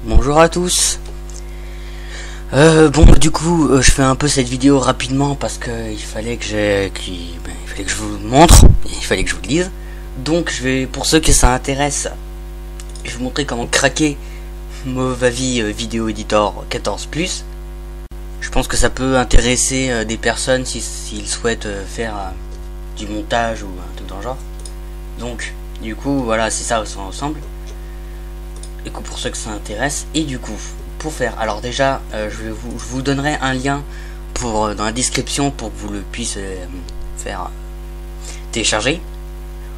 Bonjour à tous. Du coup, je fais un peu cette vidéo rapidement parce que il fallait que je vous montre, il fallait que je vous le dise. Donc, pour ceux que ça intéresse, je vais vous montrer comment craquer Movavi Video Editor 14+. Je pense que ça peut intéresser des personnes s'ils souhaitent faire du montage ou un truc dans le genre. Donc, du coup, voilà, c'est ça ensemble. Du coup, pour ceux que ça intéresse, et du coup, pour faire, alors déjà, je vous donnerai un lien dans la description pour que vous le puissiez faire télécharger.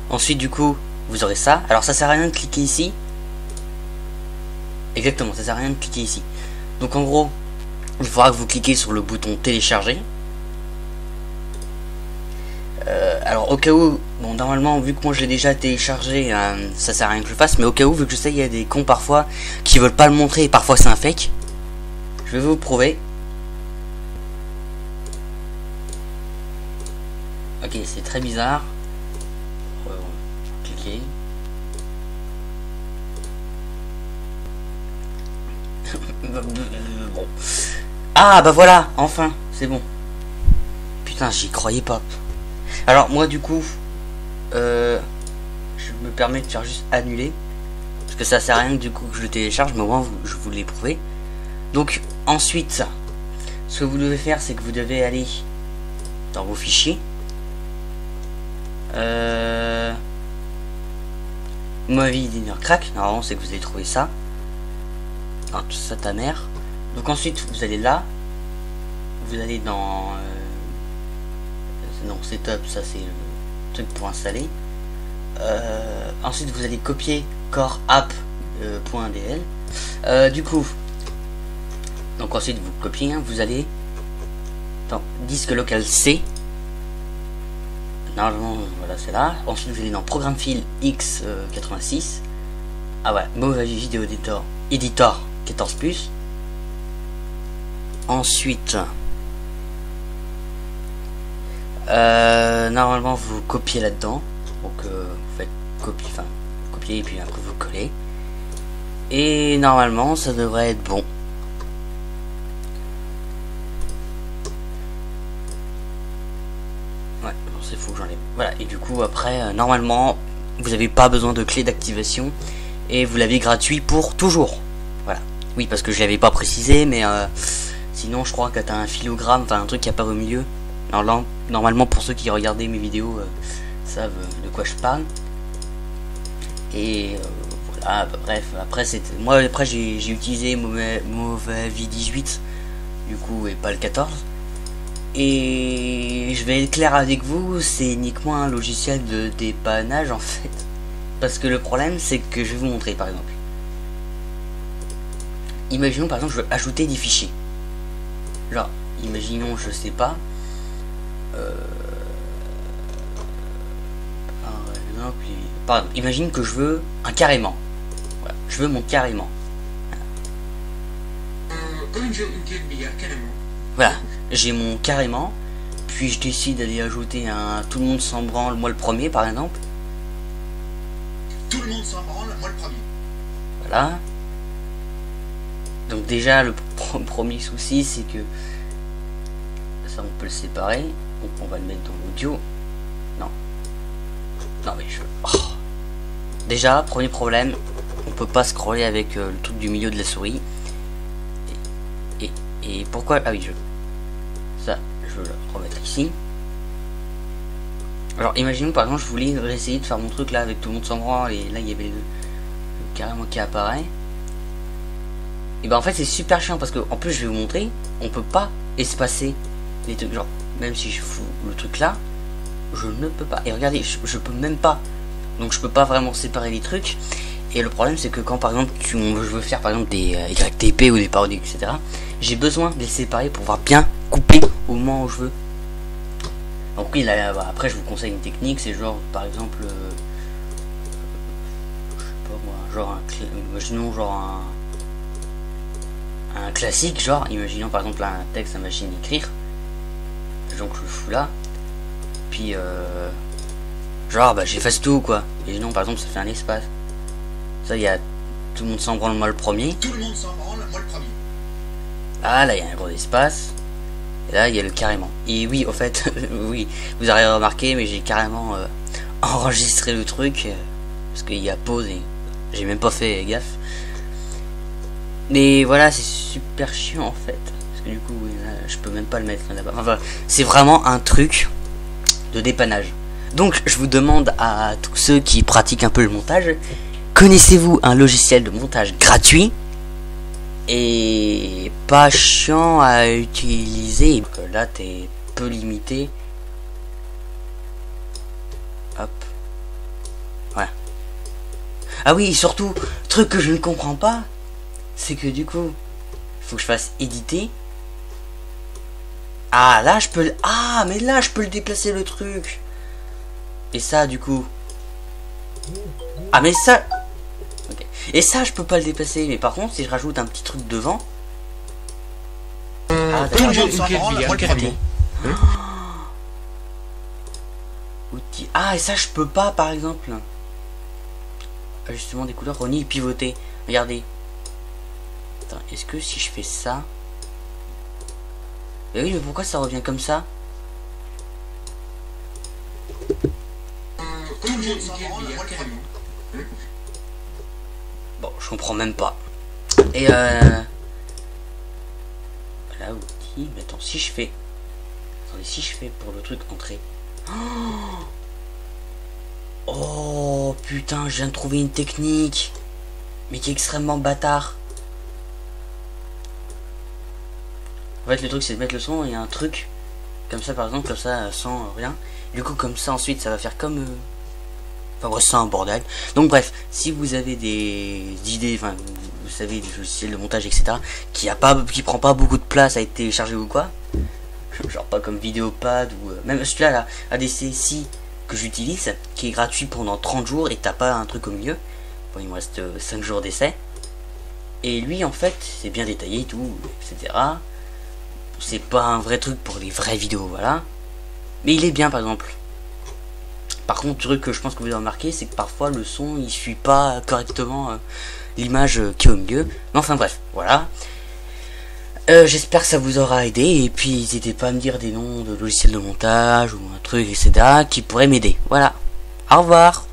Ensuite, du coup, vous aurez ça. Alors, ça sert à rien de cliquer ici. Exactement, ça sert à rien de cliquer ici. Donc, en gros, il faudra que vous cliquez sur le bouton télécharger. Alors au cas où, bon normalement vu que moi je l'ai déjà téléchargé, ça sert à rien que je le fasse, mais au cas où, vu que je sais qu'il y a des cons parfois qui veulent pas le montrer et parfois c'est un fake, je vais vous prouver. Ok, c'est très bizarre. Cliquez. Bon. Ah bah voilà, enfin, c'est bon. Putain, j'y croyais pas. Alors moi du coup je me permets de faire juste annuler parce que ça sert à rien du coup que je le télécharge, mais au moins je vous l'ai prouvé. Donc ensuite ce que vous devez faire, c'est que vous devez aller dans vos fichiers, Movavi Editor Crack, normalement c'est que vous allez trouver ça. Non, tout ça ta mère. Donc ensuite vous allez là, vous allez dans non, setup, ça c'est le truc pour installer. Ensuite vous allez copier core app.dl. Du coup, donc ensuite vous copiez, vous allez dans disque local C. Normalement voilà, c'est là. Ensuite vous allez dans programme file x86. Ah ouais, Movavi Video Editor 14+. Ensuite normalement vous copiez là-dedans, donc vous faites copier et puis après vous collez, et normalement ça devrait être bon. Ouais, bon, c'est fou que j'enlève. Voilà, et du coup après normalement vous avez pas besoin de clé d'activation et vous l'avez gratuit pour toujours. Voilà, oui, parce que je l'avais pas précisé, mais sinon je crois que t'as un filogramme, enfin un truc qui apparaît au milieu. Alors là, normalement pour ceux qui regardaient mes vidéos savent de quoi je parle. Et voilà, bah, bref, après c'était moi après j'ai utilisé Movavi 18 du coup et pas le 14. Et je vais être clair avec vous, c'est uniquement un logiciel de dépannage en fait. Parce que le problème c'est que je vais vous montrer par exemple. Imaginons par exemple je veux ajouter des fichiers. Genre, imaginons je sais pas. Par exemple, imagine que je veux un carrément. Voilà, je veux mon carrément. Voilà, j'ai mon carrément. Puis je décide d'aller ajouter un tout le monde s'en branle, moi le premier par exemple. Tout le monde s'en branle, moi le premier. Voilà. Donc déjà le premier souci c'est que ça on peut le séparer. Donc on va le mettre dans l'audio. Non. Non mais déjà, premier problème, on peut pas scroller avec le truc du milieu de la souris. Et pourquoi? Ah oui, ça, je veux le remettre ici. Alors imaginons par exemple je voulais essayer de faire mon truc là avec tout le monde s'en branle, et là il y avait le carrément qui apparaît. Et ben en fait c'est super chiant parce que en plus je vais vous montrer, on peut pas espacer les trucs, genre même si je fous le truc là, je ne peux pas. Et regardez, je peux même pas. Donc je peux pas vraiment séparer les trucs. Et le problème c'est que quand par exemple je veux faire par exemple des YTP ou des parodies etc, j'ai besoin de les séparer pour pouvoir bien couper au moment où je veux. Donc oui là, bah, après je vous conseille une technique, c'est genre par exemple je sais pas moi, genre imaginons genre un classique, genre imaginons par exemple un texte à machine écrire, donc je le fous là, puis genre bah j'efface tout quoi, et non par exemple ça fait un espace, ça il y a Tout le monde s'en branle, moi le premier. Tout le monde s'en branle, moi le premier. Ah là il y a un gros espace. Et là il y a le carrément. Et oui au fait, oui, vous avez remarqué mais j'ai carrément enregistré le truc. Parce qu'il y a pause et j'ai même pas fait gaffe. Mais voilà, c'est super chiant en fait. Parce que du coup, là, je peux même pas le mettre là-bas. Enfin, c'est vraiment un truc de dépannage. Donc, je vous demande à tous ceux qui pratiquent un peu le montage, connaissez-vous un logiciel de montage gratuit et pas chiant à utiliser? Donc, là, t'es peu limité. Hop. Ouais. Ah oui, surtout, truc que je ne comprends pas, c'est que du coup, il faut que je fasse éditer. Ah, là, je peux le... Ah, mais là, je peux le déplacer, le truc. Et ça, du coup... Ah, mais ça... Ok. Et ça, je peux pas le déplacer. Mais par contre, si je rajoute un petit truc devant... Ah, Tout le d'accord. monde s'en branle, moi le premier. Outils. Ah, et ça, je peux pas, par exemple. Ajustement des couleurs, Ronnie et pivoter. Regardez. Attends, est-ce que si je fais ça... Mais oui, mais pourquoi ça revient comme ça? Tout le monde s'en branle, moi le premier. Bon, je comprends même pas. Et là, outils. Mais attends, si je fais... Attendez, si je fais pour le truc entrée... Oh putain, je viens de trouver une technique. Mais qui est extrêmement bâtard. En fait, le truc, c'est de mettre le son et un truc... Comme ça, par exemple, comme ça, sans rien. Du coup, comme ça, ensuite, ça va faire comme... Enfin, bref, c'est un bordel. Donc, bref, si vous avez des idées, enfin, vous savez, des logiciels de montage, etc., qui prend pas beaucoup de place à être téléchargé ou quoi, genre pas comme Vidéopad ou même celui-là, là, ADC que j'utilise, qui est gratuit pendant 30 jours et t'as pas un truc au milieu. Bon, il me reste 5 jours d'essai. Et lui, en fait, c'est bien détaillé et tout, etc. C'est pas un vrai truc pour les vraies vidéos, voilà. Mais il est bien, par exemple. Par contre, le truc que je pense que vous avez remarqué, c'est que parfois le son il suit pas correctement l'image qui est au milieu. Mais enfin bref, voilà. J'espère que ça vous aura aidé. Et puis n'hésitez pas à me dire des noms de logiciels de montage ou un truc, etc. qui pourraient m'aider. Voilà. Au revoir.